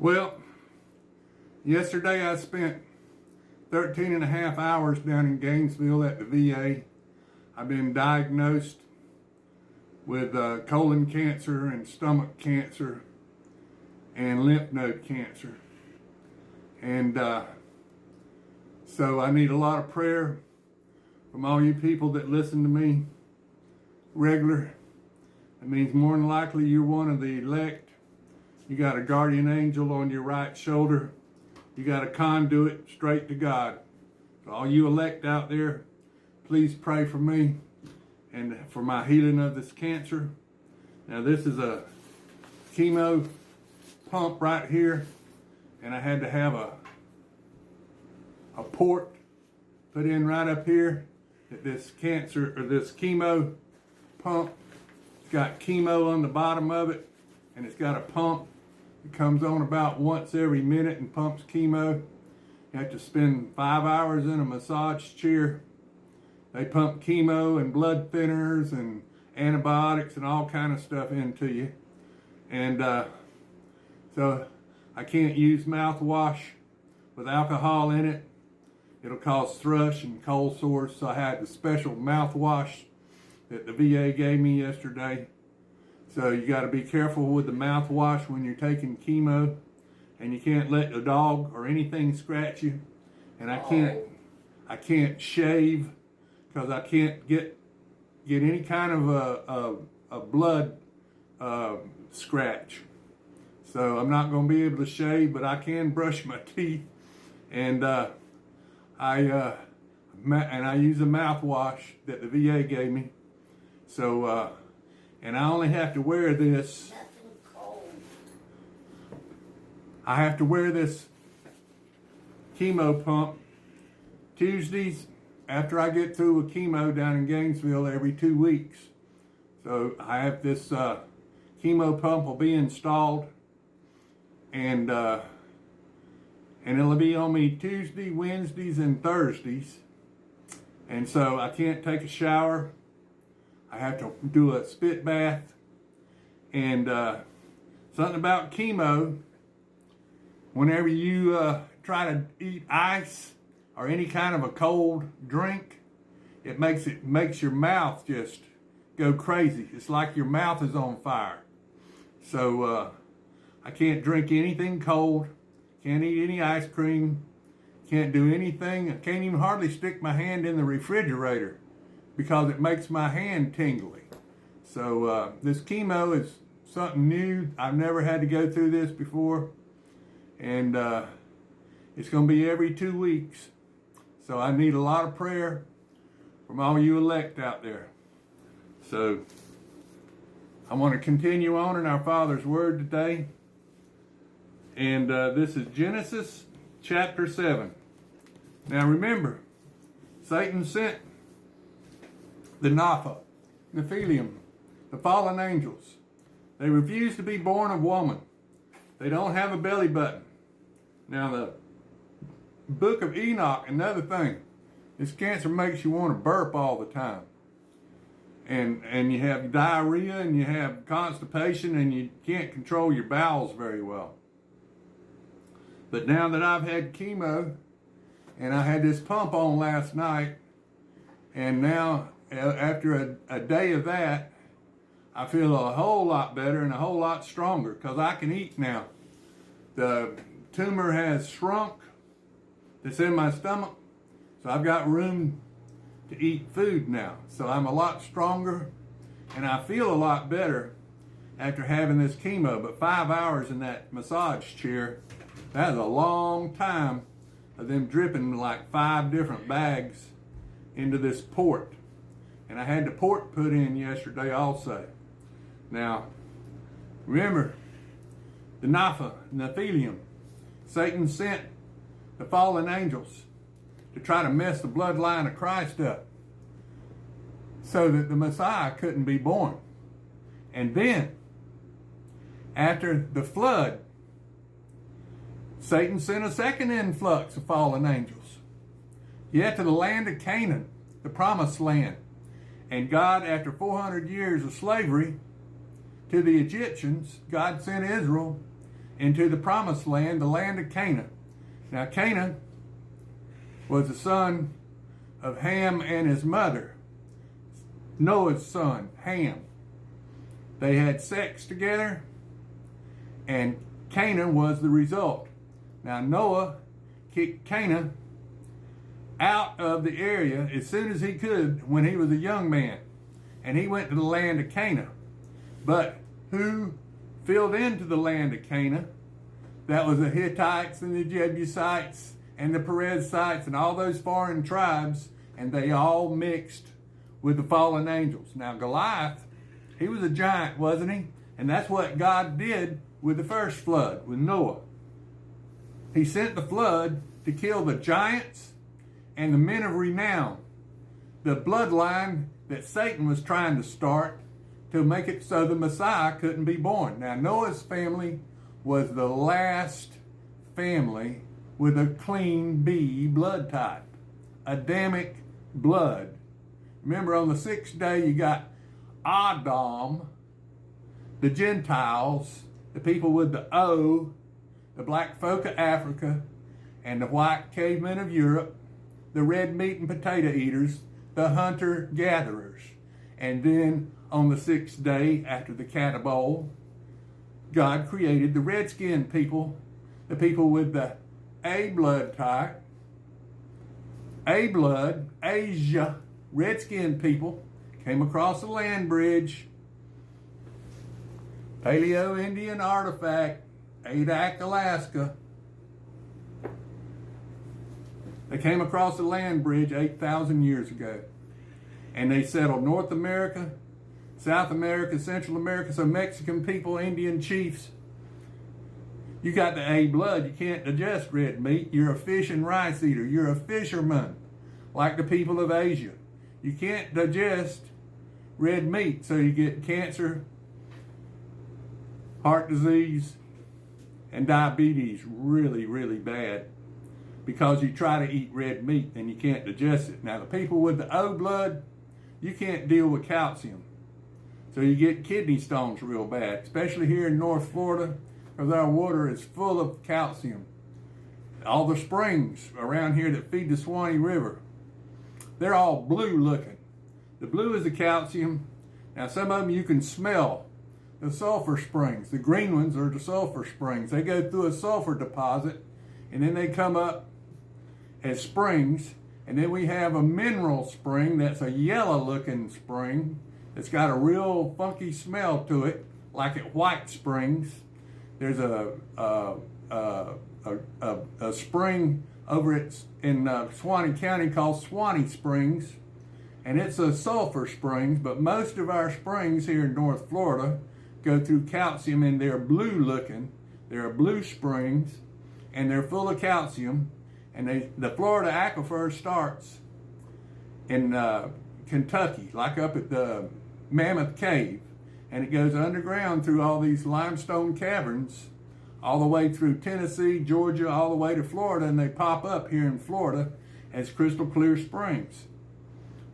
Well, yesterday I spent 13 and a half hours down in Gainesville at the VA. I've been diagnosed with colon cancer and stomach cancer and lymph node cancer. And so I need a lot of prayer from all you people that listen to me regular. It means more than likely you're one of the elect. You got a guardian angel on your right shoulder. You got a conduit straight to God. So all you elect out there, please pray for me and for my healing of this cancer. Now this is a chemo pump right here, and I had to have a port put in right up here that this cancer or this chemo pump, it's got chemo on the bottom of it, and it's got a pump. It comes on about once every minute and pumps chemo. You have to spend 5 hours in a massage chair. They pump chemo and blood thinners and antibiotics and all kind of stuff into you. And so I can't use mouthwash with alcohol in it. It'll cause thrush and cold sores. So I had the special mouthwash that the VA gave me yesterday. So you got to be careful with the mouthwash when you're taking chemo, and you can't let the dog or anything scratch you. And I can't shave because I can't get any kind of a blood scratch. So I'm not going to be able to shave, but I can brush my teeth, and I use a mouthwash that the VA gave me. So. And I only have to wear this. I have to wear this chemo pump Tuesdays after I get through with chemo down in Gainesville every 2 weeks. So I have this chemo pump will be installed, and it'll be on me Tuesday, Wednesdays, and Thursdays. And so I can't take a shower. I have to do a spit bath, and something about chemo, whenever you try to eat ice or any kind of a cold drink, it makes your mouth just go crazy. It's like your mouth is on fire. So I can't drink anything cold, can't eat any ice cream, can't do anything. I can't even hardly stick my hand in the refrigerator because it makes my hand tingly. So this chemo is something new. I've never had to go through this before. And it's going to be every 2 weeks. So I need a lot of prayer from all you elect out there. So I want to continue on in our Father's Word today. And this is Genesis chapter 7. Now remember, Satan sent the Nephilim, the fallen angels. They refuse to be born of woman. They don't have a belly button. Now the book of Enoch, another thing, this cancer makes you want to burp all the time. And you have diarrhea and you have constipation and you can't control your bowels very well. But now that I've had chemo and I had this pump on last night, and now after a day of that, I feel a whole lot better and a whole lot stronger because I can eat now. The tumor has shrunk that's in my stomach, so I've got room to eat food now. So I'm a lot stronger and I feel a lot better after having this chemo. But 5 hours in that massage chair, that is a long time of them dripping like 5 different bags into this port. And I had the port put in yesterday also. Now, remember, the Nephilim, Satan sent the fallen angels to try to mess the bloodline of Christ up so that the Messiah couldn't be born. And then, after the flood, Satan sent a second influx of fallen angels, yet to the land of Canaan, the promised land. And God, after 400 years of slavery to the Egyptians, God sent Israel into the promised land, the land of Canaan. Now, Canaan was the son of Ham and his mother, Noah's son, Ham. They had sex together, and Canaan was the result. Now, Noah kicked Canaan out of the area as soon as he could when he was a young man, and he went to the land of Canaan. But who filled into the land of Canaan? That was the Hittites and the Jebusites and the Perizzites and all those foreign tribes, and they all mixed with the fallen angels. Now, Goliath, he was a giant, wasn't he? And that's what God did with the first flood, with Noah. He sent the flood to kill the giants and the men of renown, the bloodline that Satan was trying to start to make it so the Messiah couldn't be born. Now, Noah's family was the last family with a clean B blood type, Adamic blood. Remember, on the sixth day, you got Adam, the Gentiles, the people with the O, the black folk of Africa, and the white cavemen of Europe, the red meat and potato eaters, the hunter-gatherers. And then on the sixth day, after the catapult, God created the red-skinned people, the people with the A blood type, A blood, Asia, red-skinned people, came across the land bridge, Paleo-Indian artifact, Adak, Alaska. They came across the land bridge 8,000 years ago, and they settled North America, South America, Central America. So Mexican people, Indian chiefs, you got the A blood, you can't digest red meat. You're a fish and rice eater. You're a fisherman, like the people of Asia. You can't digest red meat, so you get cancer, heart disease, and diabetes really, really bad because you try to eat red meat and you can't digest it. Now, the people with the O blood, you can't deal with calcium. So you get kidney stones real bad, especially here in North Florida, because our water is full of calcium. All the springs around here that feed the Suwannee River, they're all blue looking. The blue is the calcium. Now, some of them you can smell, the sulfur springs. The green ones are the sulfur springs. They go through a sulfur deposit, and then they come up as springs. And then we have a mineral spring that's a yellow looking spring. It's got a real funky smell to it, like at White Springs. There's a spring over in Suwannee County called Suwannee Springs, and it's a sulfur springs, but most of our springs here in North Florida go through calcium, and they're blue looking. They're blue springs, and they're full of calcium, and the Florida aquifer starts in Kentucky, like up at the Mammoth Cave, and it goes underground through all these limestone caverns all the way through Tennessee, Georgia, all the way to Florida, and they pop up here in Florida as crystal clear springs.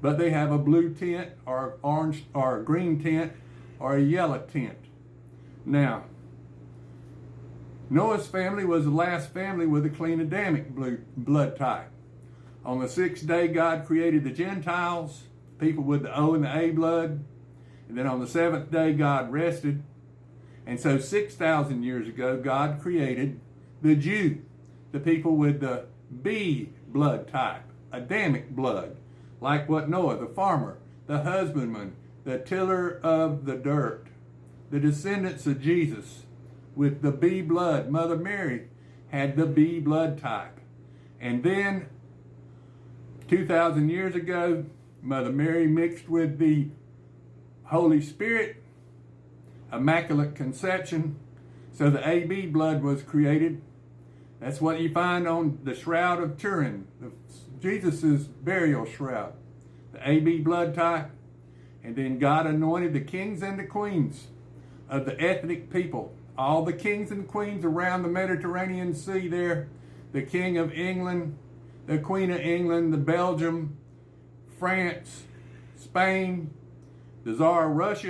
But they have a blue tint or orange or a green tint or a yellow tint. Now, Noah's family was the last family with a clean Adamic blood type. On the sixth day, God created the Gentiles, people with the O and the A blood. And then on the seventh day, God rested. And so 6,000 years ago, God created the Jew, the people with the B blood type, Adamic blood, like what Noah, the farmer, the husbandman, the tiller of the dirt, the descendants of Jesus with the B blood. Mother Mary had the B blood type. And then 2,000 years ago, Mother Mary mixed with the Holy Spirit, Immaculate Conception, so the AB blood was created. That's what you find on the Shroud of Turin, Jesus' burial shroud, the AB blood type. And then God anointed the kings and the queens of the ethnic people, all the kings and queens around the Mediterranean Sea there, the King of England, the Queen of England, the Belgium, France, Spain, the Tsar of Russia,